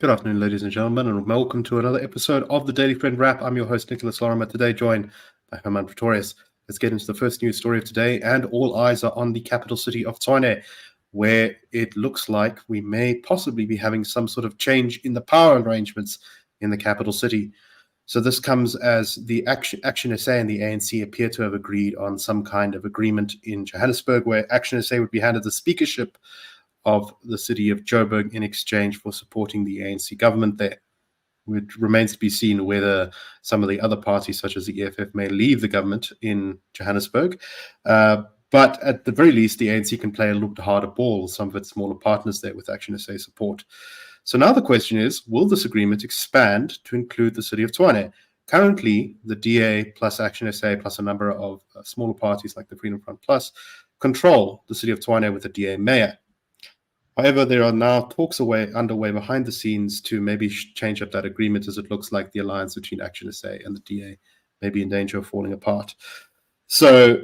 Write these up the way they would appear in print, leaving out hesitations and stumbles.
Good afternoon, ladies and gentlemen, and welcome to another episode of the Daily Friend Wrap. I'm your host, Nicholas Lorimer, today joined by Hermann Pretorius. Let's get into the first news story of today, and all eyes are on the capital city of Tshwane, where it looks like we may possibly be having some sort of change in the power arrangements in the capital city. So this comes as the Action SA and the ANC appear to have agreed on some kind of agreement in Johannesburg, where Action SA would be handed the speakership of the city of Joburg in exchange for supporting the ANC government there. It remains to be seen whether some of the other parties, such as the EFF, may leave the government in Johannesburg. But at the very least, the ANC can play a little bit harder ball, some of its smaller partners there with Action SA support. So now the question is, will this agreement expand to include the city of Tshwane? Currently, the DA plus Action SA plus a number of smaller parties like the Freedom Front Plus control the city of Tshwane with a DA mayor. However, there are now talks underway behind the scenes to maybe change up that agreement, as it looks like the alliance between Action SA and the DA may be in danger of falling apart. So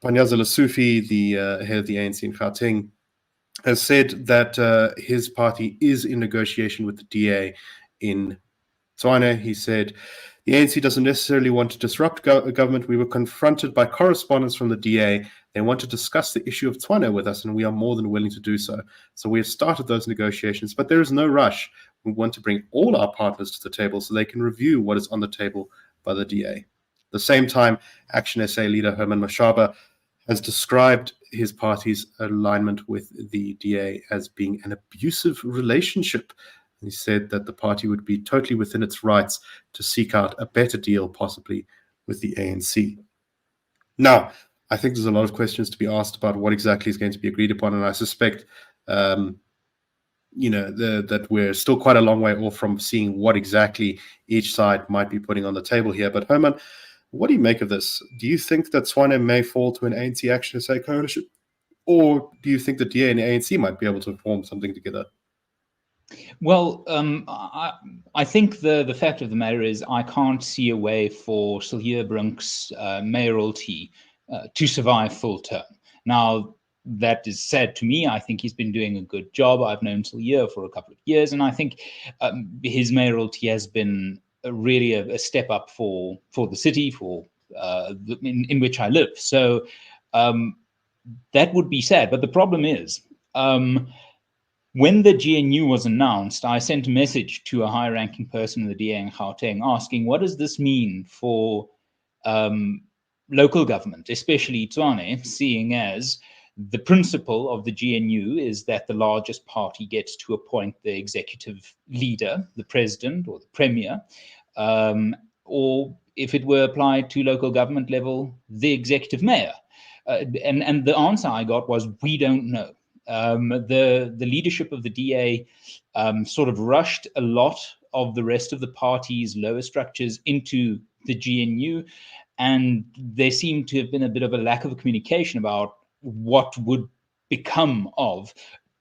Panyaza Lesufi, the head of the ANC in Gauteng, has said that his party is in negotiation with the DA in Tshwane. He said, the ANC doesn't necessarily want to disrupt government. We were confronted by correspondence from the DA. They want to discuss the issue of Tshwane with us, and we are more than willing to do so. So we have started those negotiations, but there is no rush. We want to bring all our partners to the table so they can review what is on the table by the DA. At the same time, Action SA leader Hermann has described his party's alignment with the DA as being an abusive relationship. He said that the party would be totally within its rights to seek out a better deal, possibly with the ANC. Now, I think there's a lot of questions to be asked about what exactly is going to be agreed upon, and I suspect, that we're still quite a long way off from seeing what exactly each side might be putting on the table here. But Herman, what do you make of this? Do you think that Tshwane may fall to an ANC Action SA coalition, or do you think the DA and the ANC might be able to form something together? Well, I think the fact of the matter is I can't see a way for Silje Brunk's mayoralty to survive full term. Now, that is said to me. I think he's been doing a good job. I've known Silje for a couple of years, and I think his mayoralty has been really a step up for the city, in which I live. So that would be sad. But the problem is, when the GNU was announced, I sent a message to a high-ranking person in the DA in Gauteng asking, what does this mean for local government, especially Tshwane, seeing as the principle of the GNU is that the largest party gets to appoint the executive leader, the president or the premier, or if it were applied to local government level, the executive mayor. And the answer I got was, we don't know. The leadership of the DA sort of rushed a lot of the rest of the party's lower structures into the GNU, and there seemed to have been a bit of a lack of communication about what would become of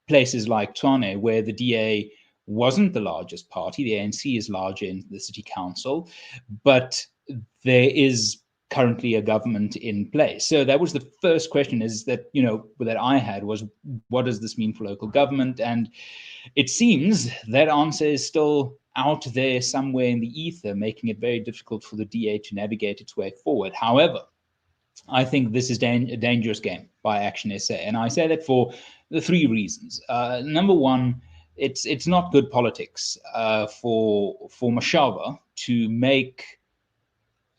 places like Tshwane, where the DA wasn't the largest party. The ANC is larger in the city council, but there is currently a government in place. So that was the first question, is that, that I had was, what does this mean for local government? And it seems that answer is still out there somewhere in the ether, making it very difficult for the DA to navigate its way forward. However, I think this is a dangerous game by Action SA. And I say that for the three reasons. Number one, it's not good politics for Mashaba to make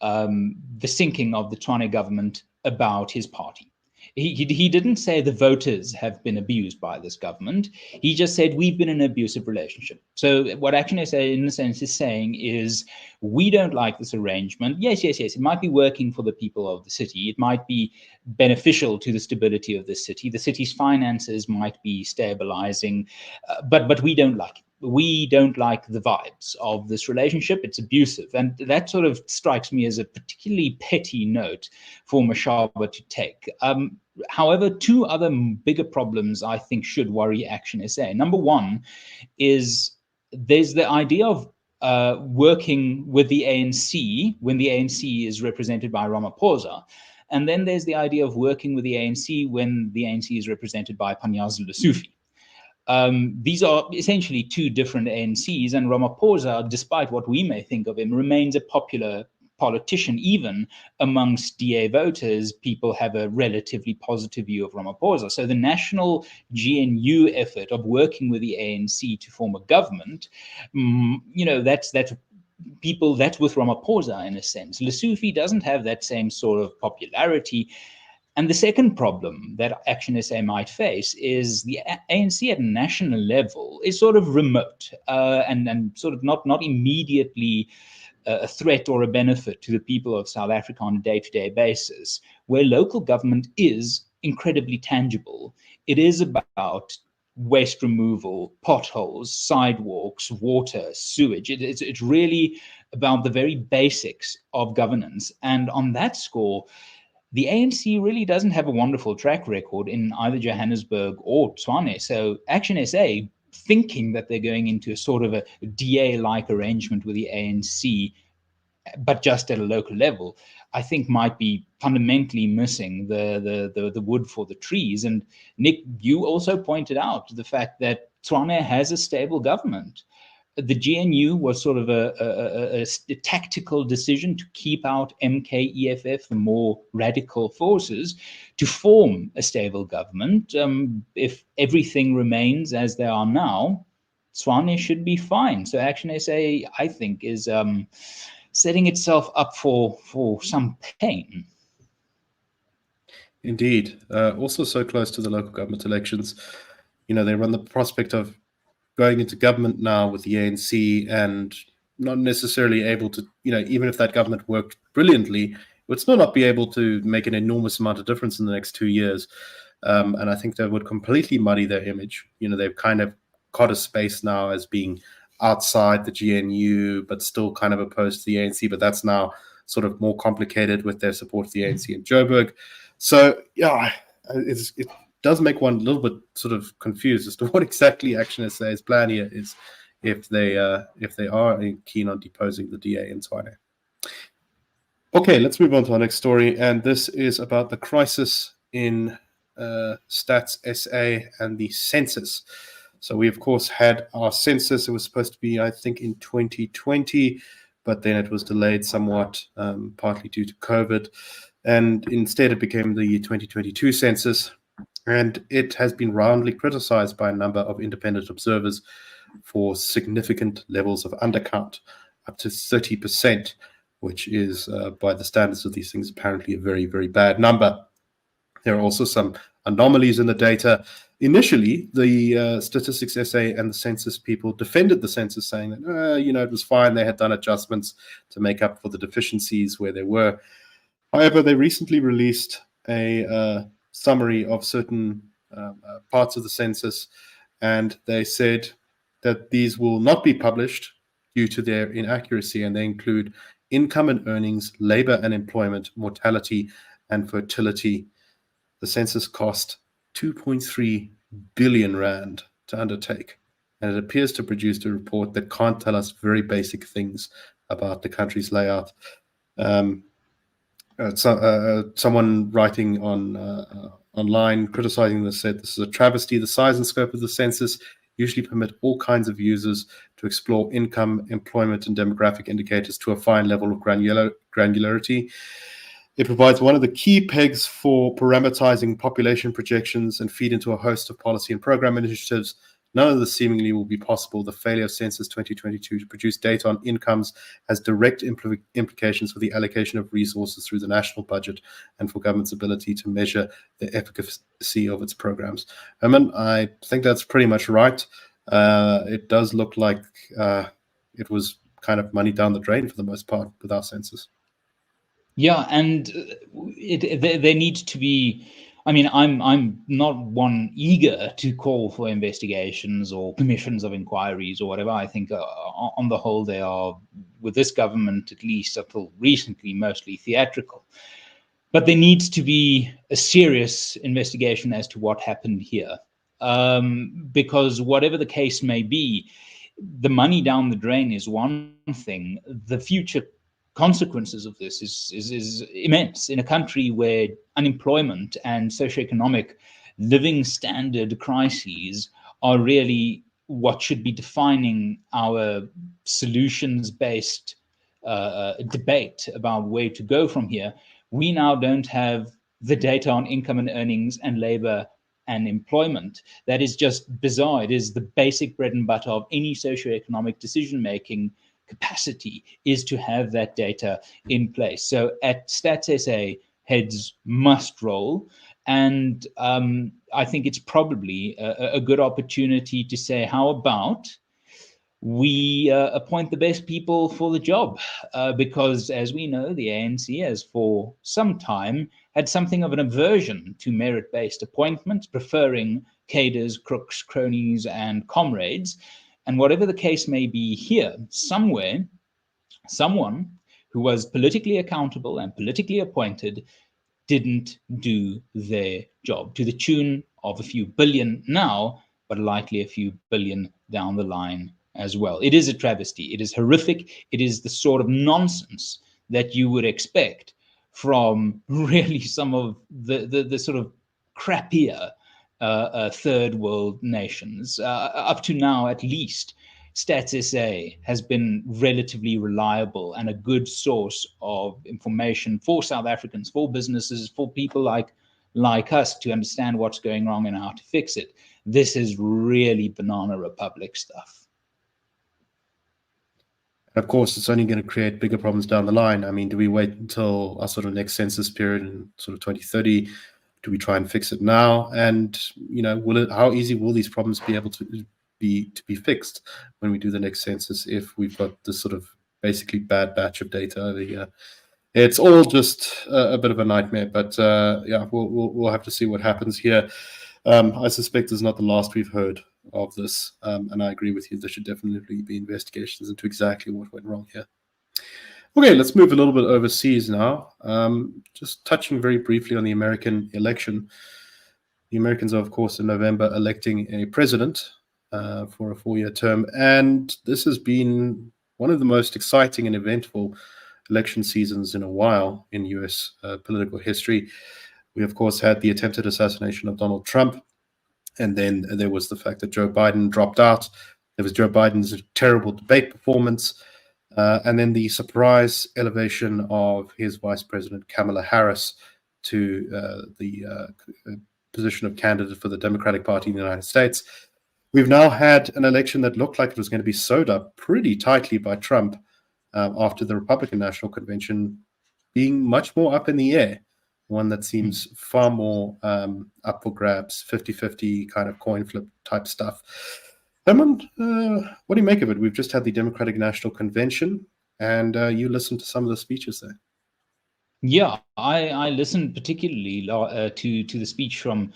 the sinking of the Tshwane government about his party. He didn't say the voters have been abused by this government. He just said we've been in an abusive relationship. So what Action SA in a sense is saying is, we don't like this arrangement. Yes, it might be working for the people of the city. It might be beneficial to the stability of the city. The city's finances might be stabilizing, but we don't like it. We don't like the vibes of this relationship. It's abusive. And that sort of strikes me as a particularly petty note for Mashaba to take. However, two other bigger problems I think should worry Action SA. Number one is there's the idea of working with the ANC when the ANC is represented by Ramaphosa. And then there's the idea of working with the ANC when the ANC is represented by Panyaza Lesufi. These are essentially two different ANCs, and Ramaphosa, despite what we may think of him, remains a popular politician. Even amongst DA voters, people have a relatively positive view of Ramaphosa. So the national GNU effort of working with the ANC to form a government, that's people, that's with Ramaphosa in a sense. Lesotho doesn't have that same sort of popularity. And the second problem that Action SA might face is the ANC at a national level is sort of remote and sort of not immediately a threat or a benefit to the people of South Africa on a day-to-day basis, where local government is incredibly tangible. It is about waste removal, potholes, sidewalks, water, sewage. It's really about the very basics of governance. And on that score, the ANC really doesn't have a wonderful track record in either Johannesburg or Tshwane. So Action SA, thinking that they're going into a sort of a DA-like arrangement with the ANC, but just at a local level, I think might be fundamentally missing the wood for the trees. And Nick, you also pointed out the fact that Tshwane has a stable government. The GNU was sort of a tactical decision to keep out MK-EFF, the more radical forces, to form a stable government. If everything remains as they are now, Tshwane should be fine. So Action SA, I think, is setting itself up for some pain. Indeed. Also so close to the local government elections. They run the prospect of going into government now with the ANC and not necessarily able to, even if that government worked brilliantly, it would still not be able to make an enormous amount of difference in the next 2 years. And I think that would completely muddy their image. They've kind of caught a space now as being outside the GNU, but still kind of opposed to the ANC. But that's now sort of more complicated with their support of the ANC in Joburg. So, yeah, it does make one a little bit sort of confused as to what exactly Action SA's plan here is, if they are keen on deposing the DA in Tshwane. Okay, let's move on to our next story, and this is about the crisis in Stats SA and the census. So we, of course, had our census. It was supposed to be, I think, in 2020, but then it was delayed somewhat, partly due to COVID. And instead, it became the 2022 census. And it has been roundly criticized by a number of independent observers for significant levels of undercount, up to 30%, which is, by the standards of these things, apparently a very, very bad number. There are also some anomalies in the data. Initially, the Statistics SA and the census people defended the census, saying that, it was fine. They had done adjustments to make up for the deficiencies where they were. However, they recently released a summary of certain parts of the census, and they said that these will not be published due to their inaccuracy, and they include income and earnings, labor and employment, mortality, and fertility. The census cost 2.3 billion rand to undertake, and it appears to produce a report that can't tell us very basic things about the country's layout. Someone writing on online criticizing this said, "This is a travesty. The size and scope of the census usually permit all kinds of users to explore income, employment, and demographic indicators to a fine level of granularity. It provides one of the key pegs for parameterizing population projections and feed into a host of policy and program initiatives. None of this seemingly will be possible. The failure of Census 2022 to produce data on incomes has direct implications for the allocation of resources through the national budget and for government's ability to measure the efficacy of its programs." Hermann, I think that's pretty much right. It does look like it was kind of money down the drain for the most part with our census. Yeah, and there needs to be. I mean, I'm not one eager to call for investigations or commissions of inquiries or whatever. I think on the whole, they are, with this government, at least until recently, mostly theatrical. But there needs to be a serious investigation as to what happened here. Because whatever the case may be, the money down the drain is one thing. The future consequences of this is immense in a country where unemployment and socioeconomic living standard crises are really what should be defining our solutions-based debate about where to go from here. We now don't have the data on income and earnings and labor and employment. That is just bizarre. It is the basic bread and butter of any socioeconomic decision-making capacity, is to have that data in place. So at Stats SA, heads must roll. And I think it's probably a good opportunity to say, how about we appoint the best people for the job? Because as we know, the ANC has for some time had something of an aversion to merit-based appointments, preferring cadres, crooks, cronies, and comrades. And whatever the case may be here, somewhere, someone who was politically accountable and politically appointed didn't do their job, to the tune of a few billion now, but likely a few billion down the line as well. It is a travesty. It is horrific. It is the sort of nonsense that you would expect from really some of the sort of crappier third world nations. Up to now, at least, Stats SA has been relatively reliable and a good source of information for South Africans, for businesses, for people like us to understand what's going wrong and how to fix it. This is really Banana Republic stuff. Of course, it's only going to create bigger problems down the line. I mean, do we wait until our sort of next census period in sort of 2030? Do we try and fix it now? And how easy will these problems be able to be fixed when we do the next census if we've got this sort of basically bad batch of data over here? It's all just a bit of a nightmare. But yeah, we'll have to see what happens here. I suspect it's not the last we've heard of this, and I agree with you. There should definitely be investigations into exactly what went wrong here. Okay, let's move a little bit overseas now. Just touching very briefly on the American election. The Americans are, of course, in November electing a president for a 4-year term, and this has been one of the most exciting and eventful election seasons in a while in U.S. Political history. We, of course, had the attempted assassination of Donald Trump, and then there was the fact that Joe Biden dropped out. There was Joe Biden's terrible debate performance, and then the surprise elevation of his vice president, Kamala Harris, to the position of candidate for the Democratic Party in the United States. We've now had an election that looked like it was going to be sewed up pretty tightly by Trump after the Republican National Convention being much more up in the air. One that seems far more up for grabs, 50-50 kind of coin flip type stuff. Hermann, what do you make of it? We've just had the Democratic National Convention, and you listened to some of the speeches there. Yeah, I listened particularly to the speech from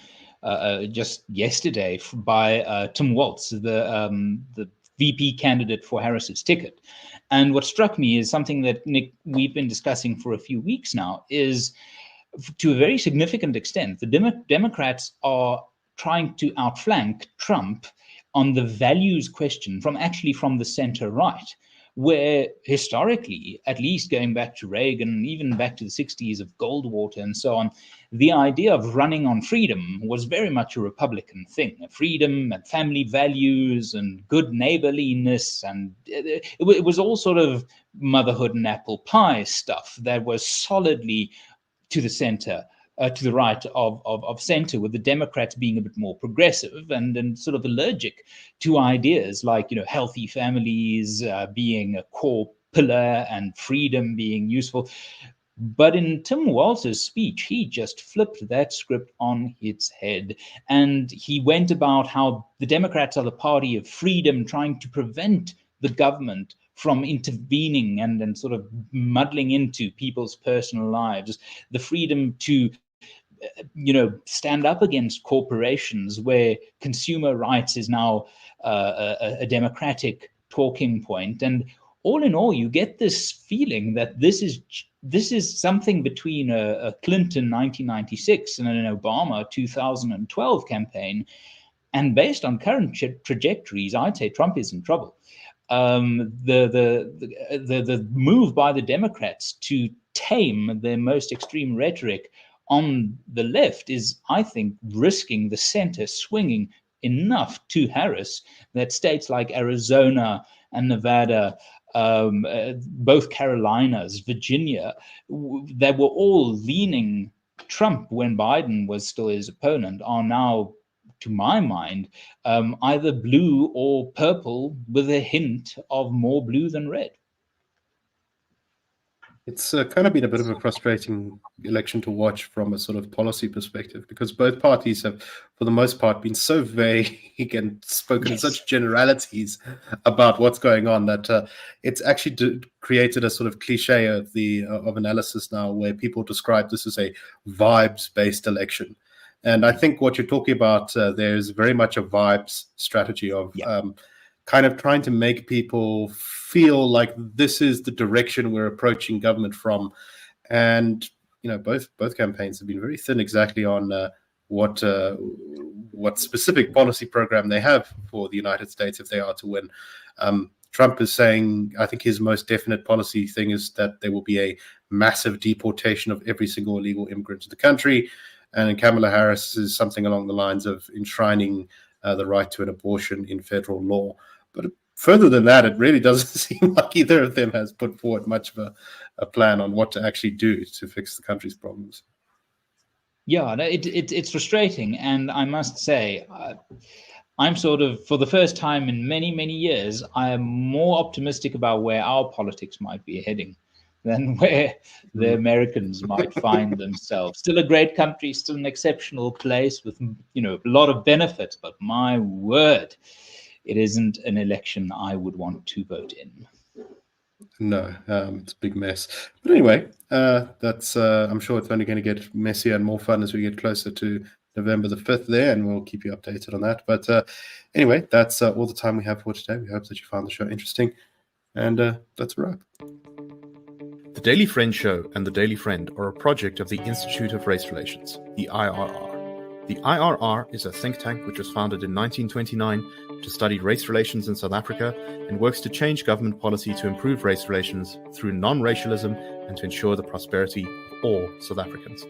just yesterday by Tim Walz, the VP candidate for Harris's ticket. And what struck me is something that, Nick, we've been discussing for a few weeks now, is to a very significant extent, the Democrats are trying to outflank Trump on the values question from the center right, where historically, at least going back to Reagan, even back to the 60s of Goldwater and so on, the idea of running on freedom was very much a Republican thing. Freedom and family values and good neighborliness, and it was all sort of motherhood and apple pie stuff that was solidly to the center, to the right of center, with the Democrats being a bit more progressive and sort of allergic to ideas like, healthy families being a core pillar and freedom being useful. But in Tim Walz's speech, he just flipped that script on its head. And he went about how the Democrats are the party of freedom, trying to prevent the government from intervening and sort of muddling into people's personal lives, the freedom to stand up against corporations, where consumer rights is now a democratic talking point. And all in all, you get this feeling that this is something between a Clinton 1996 and an Obama 2012 campaign. And based on current trajectories, I'd say Trump is in trouble. The move by the Democrats to tame their most extreme rhetoric on the left is, I think, risking the center swinging enough to Harris that states like Arizona and Nevada, both Carolinas, Virginia, they were all leaning Trump when Biden was still his opponent, are now, to my mind, either blue or purple with a hint of more blue than red. It's kind of been a bit of a frustrating election to watch from a sort of policy perspective, because both parties have, for the most part, been so vague and spoken in such generalities about what's going on that it's actually created a sort of cliche of analysis now, where people describe this as a vibes-based election. And I think what you're talking about there is very much a vibes strategy of kind of trying to make people feel like this is the direction we're approaching government from. And both campaigns have been very thin exactly on what specific policy program they have for the United States if they are to win. Trump is saying, I think his most definite policy thing is that there will be a massive deportation of every single illegal immigrant to the country. And Kamala Harris is something along the lines of enshrining the right to an abortion in federal law. But further than that, it really doesn't seem like either of them has put forward much of a plan on what to actually do to fix the country's problems. Yeah, it's frustrating. And I must say, I'm sort of, for the first time in many, many years, I am more optimistic about where our politics might be heading than where the Americans might find themselves. Still a great country, still an exceptional place with, a lot of benefits, but my word, it isn't an election I would want to vote in. No, it's a big mess. But anyway, that's I'm sure it's only going to get messier and more fun as we get closer to November the 5th there, and we'll keep you updated on that. But anyway, that's all the time we have for today. We hope that you found the show interesting, and that's a wrap. The Daily Friend Show and The Daily Friend are a project of the Institute of Race Relations, the IRR. The IRR is a think tank which was founded in 1929 to study race relations in South Africa and works to change government policy to improve race relations through non-racialism and to ensure the prosperity of all South Africans.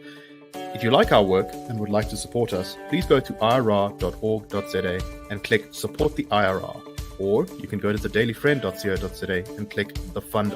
If you like our work and would like to support us, please go to irr.org.za and click Support the IRR. Or you can go to thedailyfriend.co.za and click the Fund